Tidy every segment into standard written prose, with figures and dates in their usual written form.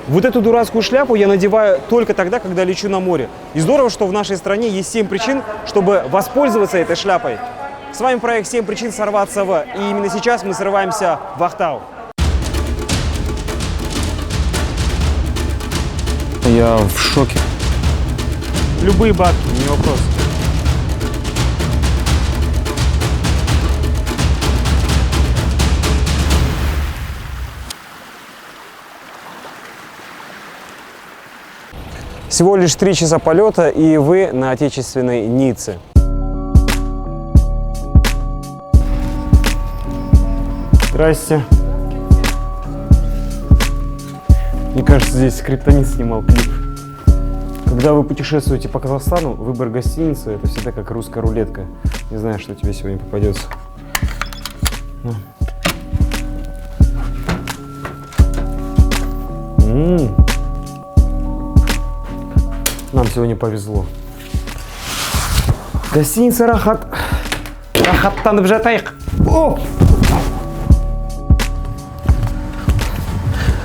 Вот эту дурацкую шляпу я надеваю только тогда, когда лечу на море. И здорово, что в нашей стране есть 7 причин, чтобы воспользоваться этой шляпой. С вами проект «7 причин сорваться в». И именно сейчас мы срываемся в Ахтау. Я в шоке. Любые бабки, не вопрос. Всего лишь 3 часа полета, и вы на отечественной Ницце. Здрасте. Мне кажется, здесь скриптонит снимал клип. Когда вы путешествуете по Казахстану, выбор гостиницы – это всегда как русская рулетка. Не знаю, что тебе сегодня попадется. Нам сегодня повезло. Гостиница Рахат. Рахаттанып жатайық. О!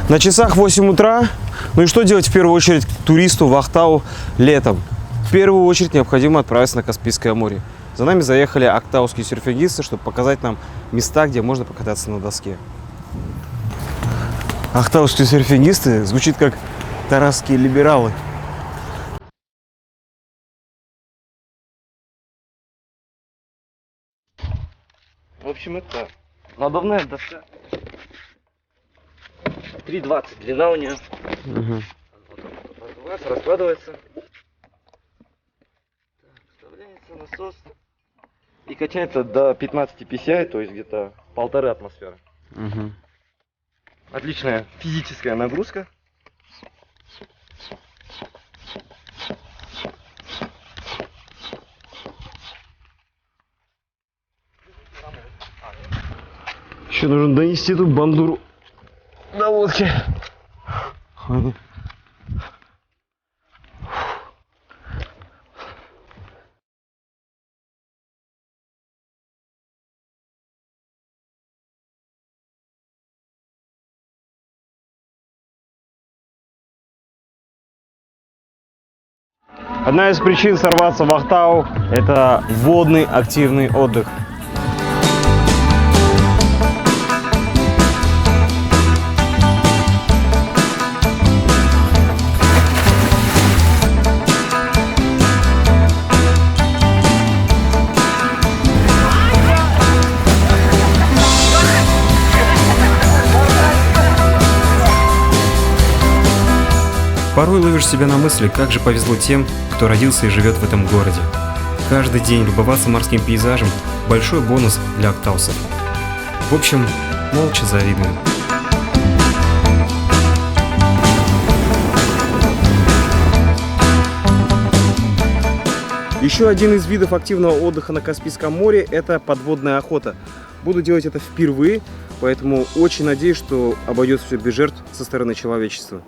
На часах 8 утра. Ну и что делать в первую очередь туристу в Ахтау летом? В первую очередь необходимо отправиться на Каспийское море. За нами заехали ахтауские серфингисты, чтобы показать нам места, где можно покататься на доске. Ахтауские серфингисты звучит как тарасские либералы. В общем, это надувная доска. 3,20 длина у нее. Раскладывается. Вставляется насос. И качается до 15 PSI, то есть где-то 1,5 атмосферы. Отличная физическая нагрузка. Еще нужно донести эту бандуру на лодке. Одна из причин сорваться в Ахтау – это водный активный отдых. Порой ловишь себя на мысли, как же повезло тем, кто родился и живет в этом городе. Каждый день любоваться морским пейзажем – большой бонус для ахтаусов. В общем, молча завидуем. Еще один из видов активного отдыха на Каспийском море – это подводная охота. Буду делать это впервые, поэтому очень надеюсь, что обойдется все без жертв со стороны человечества.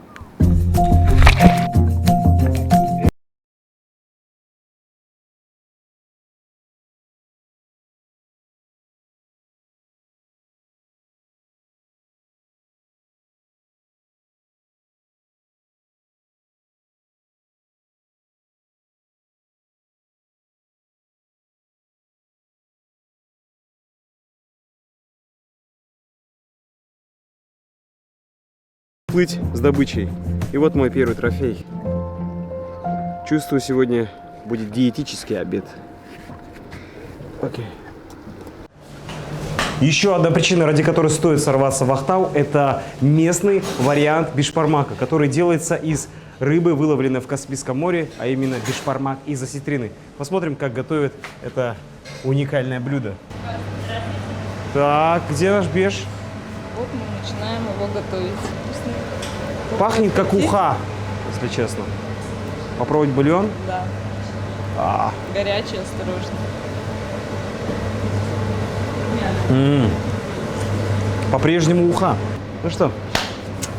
Плыть с добычей. И вот мой первый трофей. Чувствую, сегодня будет диетический обед. Окей. Еще одна причина, ради которой стоит сорваться в Ахтау, это местный вариант бишбармака, который делается из рыбы, выловленной в Каспийском море, а именно бишбармак из осетрины. Посмотрим, как готовят это уникальное блюдо. Так, где наш беш? Вот мы начинаем его готовить. Пахнет как уха, если честно. Попробовать бульон? Да. Горячий, осторожно. По-прежнему уха. Ну что,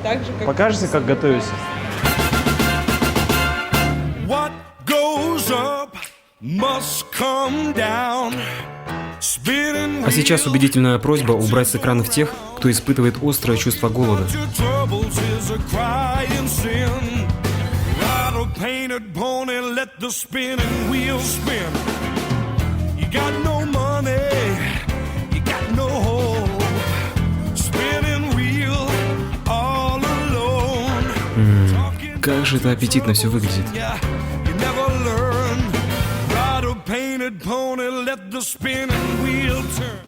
Так же, как покажете, как готовить? А сейчас убедительная просьба убрать с экранов тех, кто испытывает острое чувство голода. painted pony, let the spinning wheels spin. You got no money, you got no hope. Spinning wheel all alone. Как же это аппетитно все выглядит. You never learn. Ride a painted pony, let the spinning wheel turn.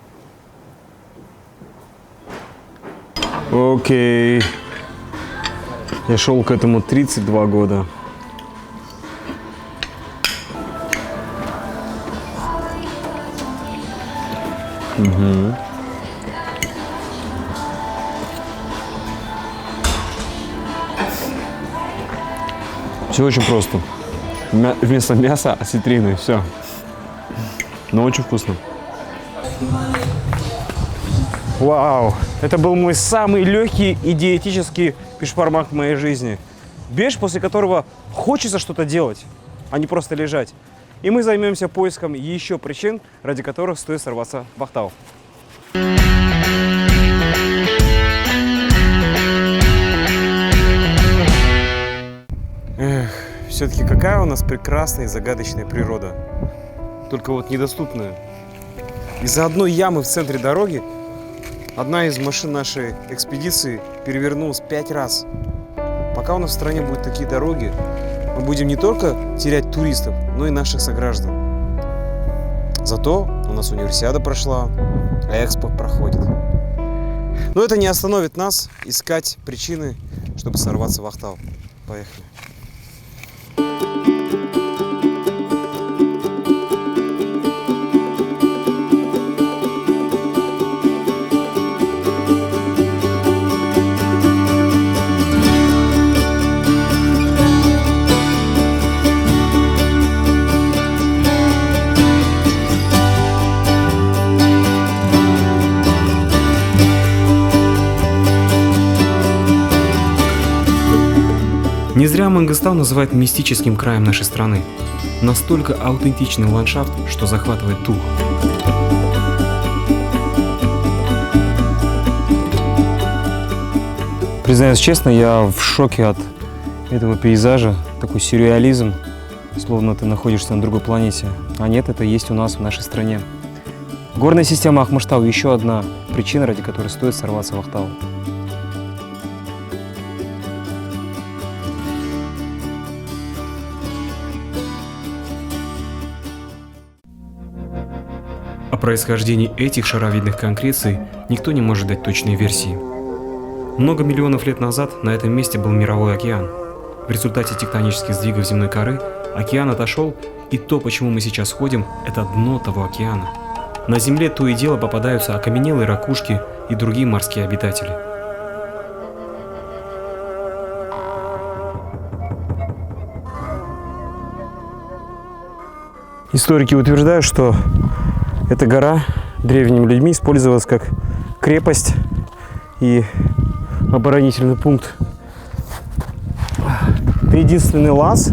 Окей. Я шел к этому 32 года. Угу. Все очень просто. Вместо мяса осетрины, все. Но очень вкусно. Вау! Это был мой самый легкий и диетический бешбармак в моей жизни. Беш, после которого хочется что-то делать, а не просто лежать. И мы займемся поиском еще причин, ради которых стоит сорваться в Ахтау. Эх, все-таки какая у нас прекрасная и загадочная природа. Только вот недоступная. Из-за одной ямы в центре дороги одна из машин нашей экспедиции перевернулась 5 раз. Пока у нас в стране будут такие дороги, мы будем не только терять туристов, но и наших сограждан. Зато у нас универсиада прошла, а Экспо проходит. Но это не остановит нас искать причины, чтобы сорваться в Ахтау. Поехали. Не зря Мангостау называют мистическим краем нашей страны. Настолько аутентичный ландшафт, что захватывает дух. Признаюсь честно, я в шоке от этого пейзажа. Такой сюрреализм, словно ты находишься на другой планете. А нет, это есть у нас в нашей стране. Горная система Ахмаштау – еще одна причина, ради которой стоит сорваться в Ахтау. О происхождении этих шаровидных конкреций никто не может дать точной версии. Много миллионов лет назад на этом месте был мировой океан. В результате тектонических сдвигов земной коры океан отошел, и то, почему мы сейчас ходим, это дно того океана. На Земле то и дело попадаются окаменелые ракушки и другие морские обитатели. Историки утверждают, что эта гора древними людьми использовалась как крепость и оборонительный пункт. Это единственный лаз,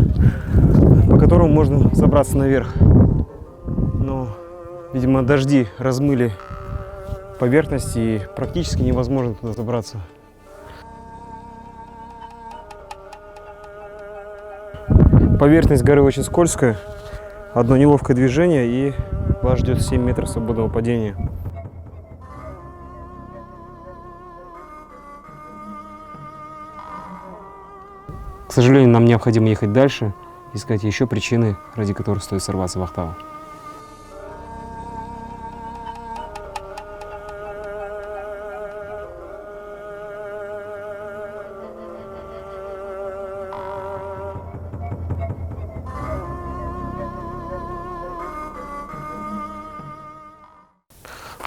по которому можно забраться наверх. Но, видимо, дожди размыли поверхность, и практически невозможно туда забраться. Поверхность горы очень скользкая. Одно неловкое движение, и вас ждет 7 метров свободного падения. К сожалению, нам необходимо ехать дальше, искать еще причины, ради которых стоит сорваться в Ахтау.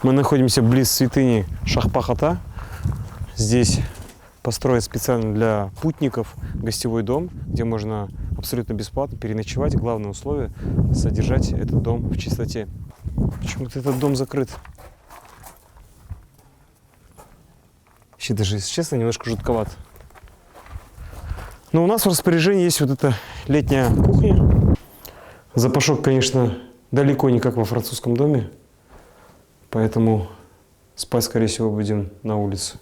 Мы находимся близ святыни Шахпахата. Здесь построен специально для путников гостевой дом, где можно абсолютно бесплатно переночевать. Главное условие – содержать этот дом в чистоте. Почему-то этот дом закрыт. Вообще даже, если честно, немножко жутковато. Но у нас в распоряжении есть вот эта летняя кухня. Запашок, конечно, далеко не как во французском доме. Поэтому спать, скорее всего, будем на улице.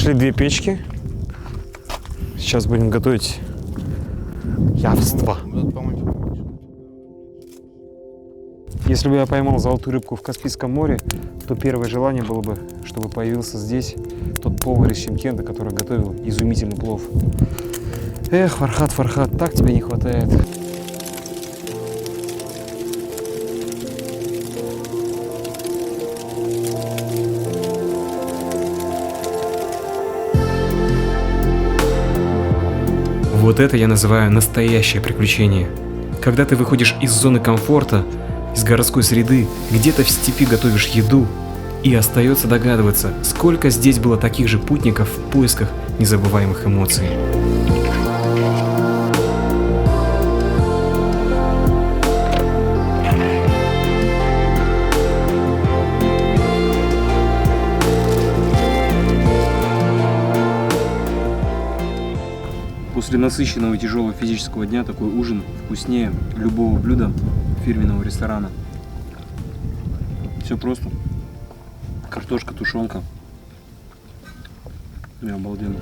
Нашли 2 печки. Сейчас будем готовить явство. Если бы я поймал золотую рыбку в Каспийском море, то первое желание было бы, чтобы появился здесь тот повар из Шымкента, который готовил изумительный плов. Эх, Фархад, Фархад, так тебе не хватает. Вот это я называю настоящее приключение. Когда ты выходишь из зоны комфорта, из городской среды, где-то в степи готовишь еду, и остается догадываться, сколько здесь было таких же путников в поисках незабываемых эмоций. После насыщенного и тяжелого физического дня такой ужин вкуснее любого блюда фирменного ресторана. Все просто. Картошка, тушенка. И обалденно.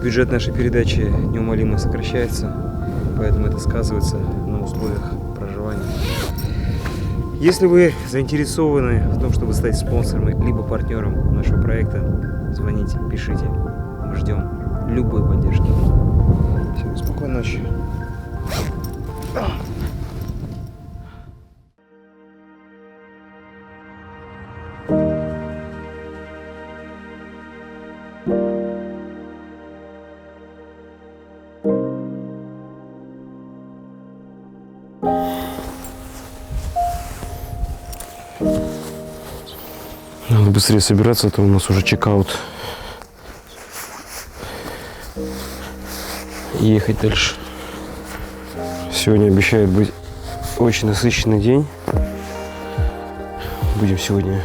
Бюджет нашей передачи неумолимо сокращается. Поэтому это сказывается на условиях проживания. Если вы заинтересованы в том, чтобы стать спонсором либо партнером нашего проекта, звоните, пишите. Мы ждем любой поддержки. Всем спокойной ночи. Надо быстрее собираться, а то у нас уже чекаут. И ехать дальше. Сегодня обещает быть очень насыщенный день. Будем сегодня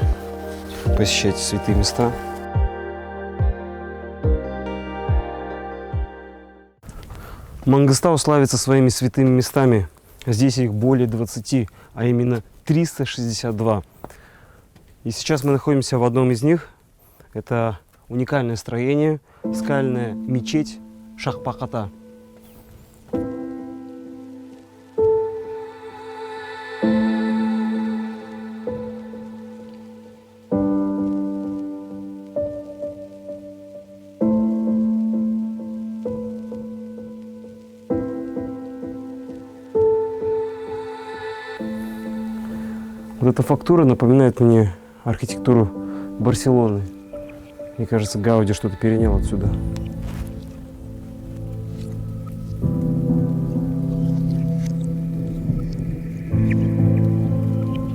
посещать святые места. Мангыстау славится своими святыми местами. Здесь их более 20, а именно 362. И сейчас мы находимся в одном из них. Это уникальное строение, скальная мечеть Шахпахата. Вот эта фактура напоминает мне архитектуру Барселоны. Мне кажется, Гауди что-то перенял отсюда.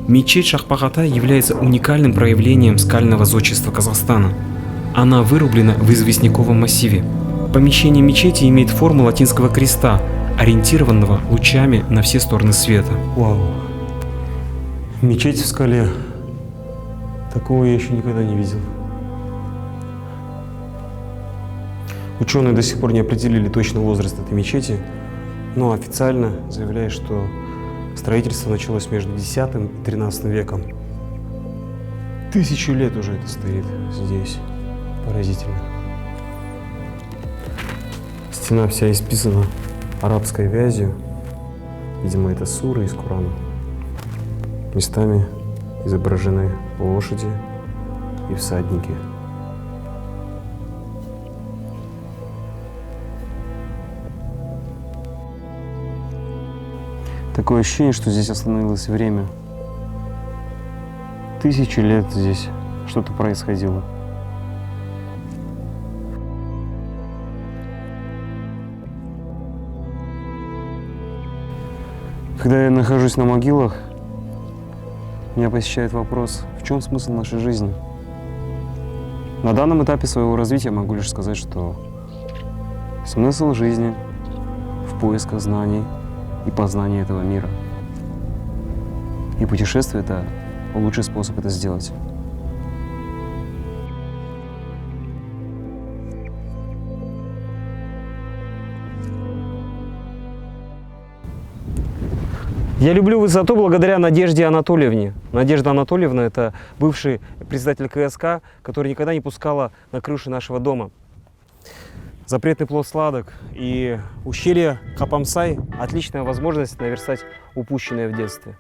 Мечеть Шахпахата является уникальным проявлением скального зодчества Казахстана. Она вырублена в известняковом массиве. Помещение мечети имеет форму латинского креста, ориентированного лучами на все стороны света. Вау! Мечеть в скале. Такого я еще никогда не видел. Ученые до сих пор не определили точный возраст этой мечети, но официально заявляют, что строительство началось между X и XIII веком. 1000 лет уже это стоит здесь. Поразительно. Стена вся исписана арабской вязью. Видимо, это суры из Корана. Местами изображены лошади и всадники. Такое ощущение, что здесь остановилось время. 1000 лет здесь что-то происходило. Когда я нахожусь на могилах, меня посещает вопрос, в чем смысл нашей жизни? На данном этапе своего развития могу лишь сказать, что смысл жизни в поисках знаний и познания этого мира. И путешествие – это лучший способ это сделать. Я люблю высоту благодаря Надежде Анатольевне. Надежда Анатольевна – это бывший председатель КСК, который никогда не пускала на крышу нашего дома. Запретный плод сладок. И ущелье Капамсай – отличная возможность наверстать упущенное в детстве.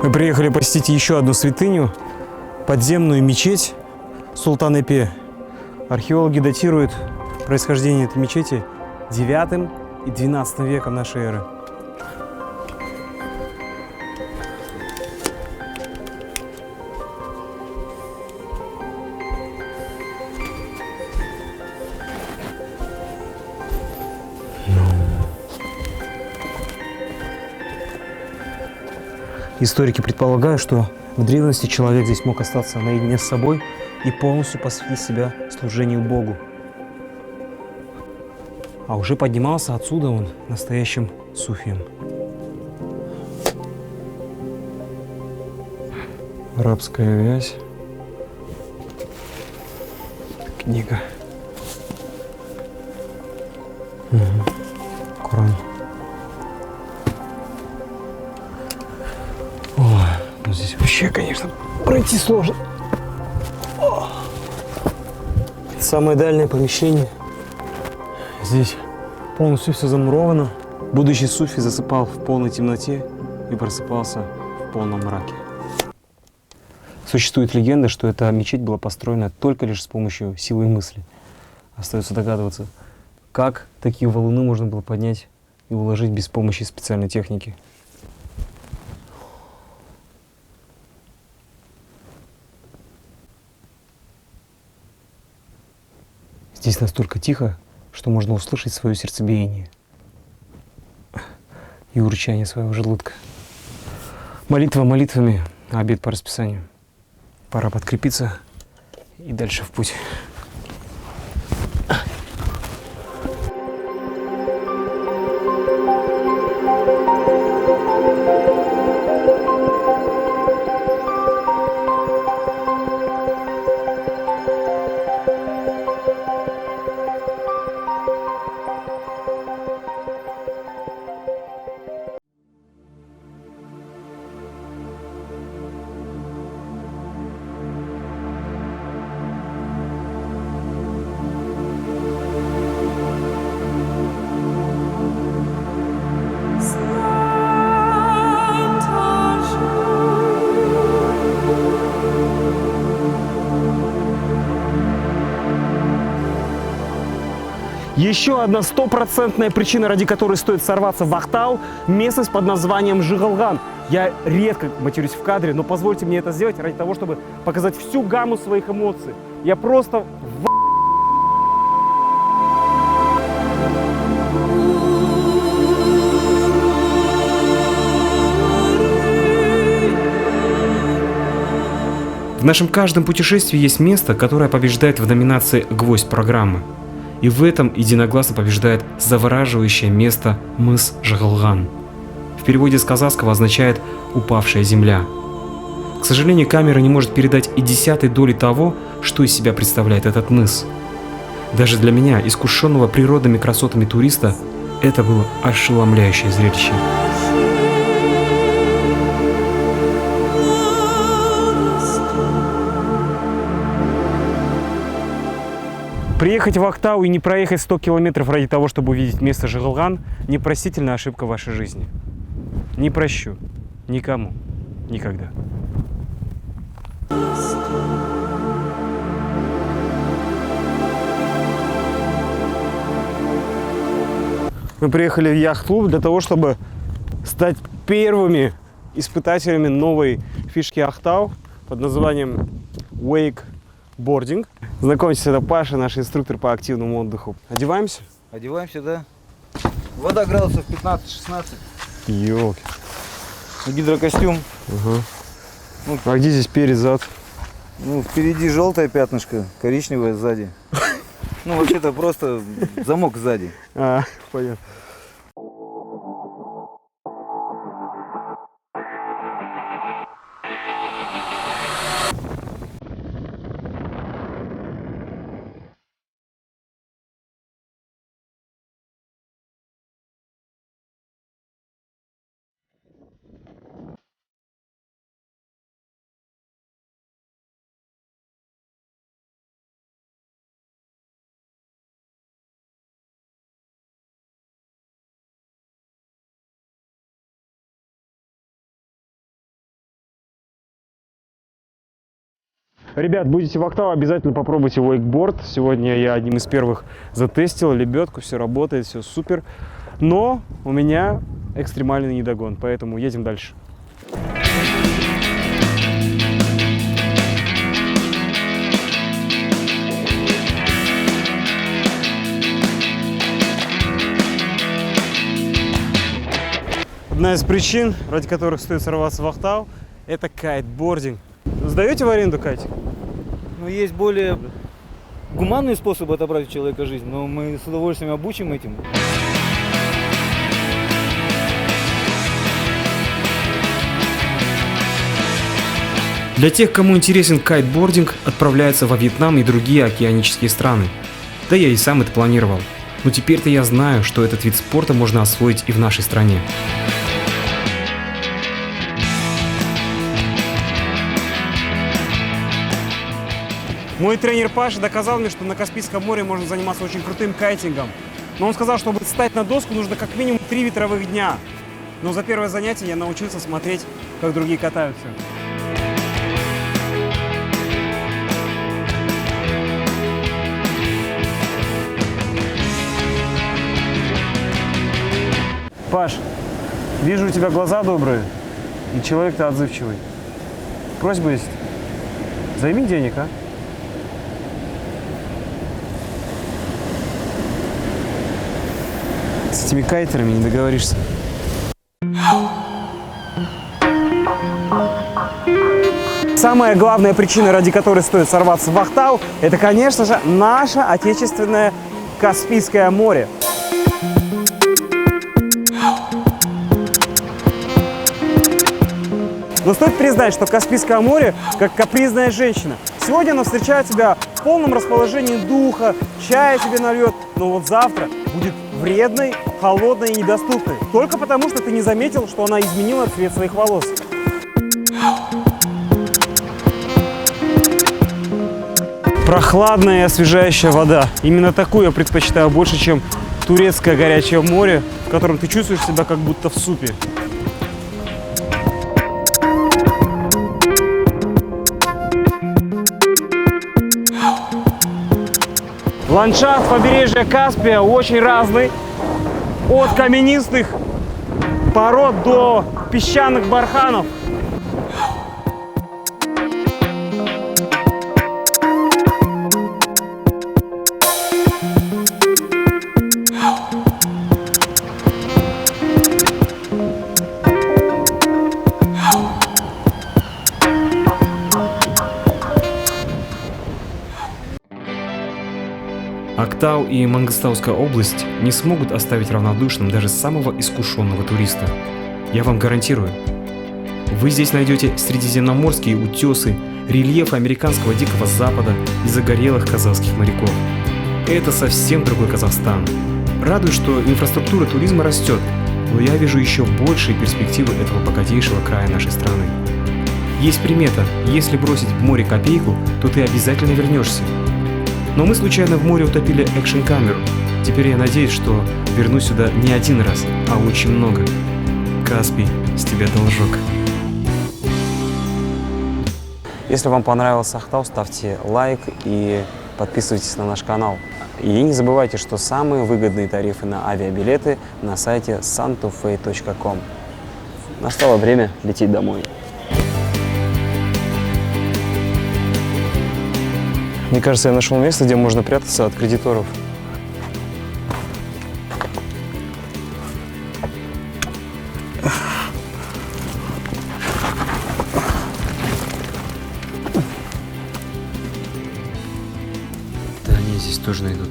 Мы приехали посетить еще одну святыню, подземную мечеть Султан-Эпе. Археологи датируют происхождение этой мечети 9 и 12 веком нашей эры. Историки предполагают, что в древности человек здесь мог остаться наедине с собой и полностью посвятить себя служению Богу. А уже поднимался отсюда он настоящим суфием. Арабская вязь. Книга. Коран. Ну, здесь вообще, конечно, пройти сложно. Самое дальнее помещение. Здесь полностью все замуровано. Будущий суфи засыпал в полной темноте и просыпался в полном мраке. Существует легенда, что эта мечеть была построена только лишь с помощью силы мысли. Остается догадываться, как такие валуны можно было поднять и уложить без помощи специальной техники. Здесь настолько тихо, что можно услышать свое сердцебиение и урчание своего желудка. Молитва молитвами, а обед по расписанию. Пора подкрепиться и дальше в путь. Еще одна стопроцентная причина, ради которой стоит сорваться в Ахтау – местность под названием Жигалган. Я редко матерюсь в кадре, но позвольте мне это сделать ради того, чтобы показать всю гамму своих эмоций. Я просто В нашем каждом путешествии есть место, которое побеждает в номинации «Гвоздь программы». И в этом единогласно побеждает завораживающее место мыс Жигалган. В переводе с казахского означает «упавшая земля». К сожалению, камера не может передать и 1/10 доли того, что из себя представляет этот мыс. Даже для меня, искушенного природными красотами туриста, это было ошеломляющее зрелище. приехать в Ахтау и не проехать 100 километров ради того, чтобы увидеть место Жигалган – непростительная ошибка в вашей жизни. Не прощу. Никому. Никогда. Мы приехали в яхт-клуб для того, чтобы стать первыми испытателями новой фишки Ахтау под названием Wake кайтбординг. Знакомьтесь, это Паша, наш инструктор по активному отдыху. Одеваемся? Одеваемся, да. Вода градусов 15-16. Ёлки. Гидрокостюм. Ага. А где здесь перед, зад? Ну, впереди желтое пятнышко, коричневое сзади. Ну, вообще-то просто замок сзади. А, понятно. Ребят, будете в Октау, обязательно попробуйте вейкборд. Сегодня я одним из первых затестил лебедку, все работает, все супер. Но у меня экстремальный недогон, поэтому едем дальше. Одна из причин, ради которых стоит сорваться в Октау, это кайтбординг. Сдаете в аренду кайтинг? Ну, есть более гуманные способы отобрать у человека жизнь, но мы с удовольствием обучим этим. Для тех, кому интересен кайтбординг, отправляются во Вьетнам и другие океанические страны. Да я и сам это планировал. Но теперь-то я знаю, что этот вид спорта можно освоить и в нашей стране. Мой тренер Паша доказал мне, что на Каспийском море можно заниматься очень крутым кайтингом. Но он сказал, чтобы встать на доску, нужно как минимум 3 ветровых дня. Но за первое занятие я научился смотреть, как другие катаются. Паш, вижу, у тебя глаза добрые, и человек-то отзывчивый. Просьба есть. Займи денег, а? С этими кайтерами не договоришься. Самая главная причина, ради которой стоит сорваться в Октау, это, конечно же, наше отечественное Каспийское море. Но стоит признать, что Каспийское море как капризная женщина. Сегодня она встречает тебя в полном расположении духа, чая тебе нальет, но вот завтра будет вредной, холодной и недоступной. Только потому, что ты не заметил, что она изменила цвет своих волос. Прохладная и освежающая вода. Именно такую я предпочитаю больше, чем турецкое горячее море, в котором ты чувствуешь себя как будто в супе. Ландшафт побережья Каспия очень разный. От каменистых пород до песчаных барханов. Октау и Мангостауская область не смогут оставить равнодушным даже самого искушенного туриста. Я вам гарантирую. Вы здесь найдете средиземноморские утесы, рельефы американского Дикого Запада и загорелых казахских моряков. Это совсем другой Казахстан. Радует, что инфраструктура туризма растет, но я вижу еще большие перспективы этого богатейшего края нашей страны. Есть примета: если бросить в море копейку, то ты обязательно вернешься. Но мы случайно в море утопили экшн-камеру. Теперь я надеюсь, что вернусь сюда не один раз, а очень много. Каспий, с тебя должок. Если вам понравился Октау, ставьте лайк и подписывайтесь на наш канал. И не забывайте, что самые выгодные тарифы на авиабилеты на сайте santofay.com. Настало время лететь домой. Мне кажется, я нашел место, где можно прятаться от кредиторов. Да, они здесь тоже найдут.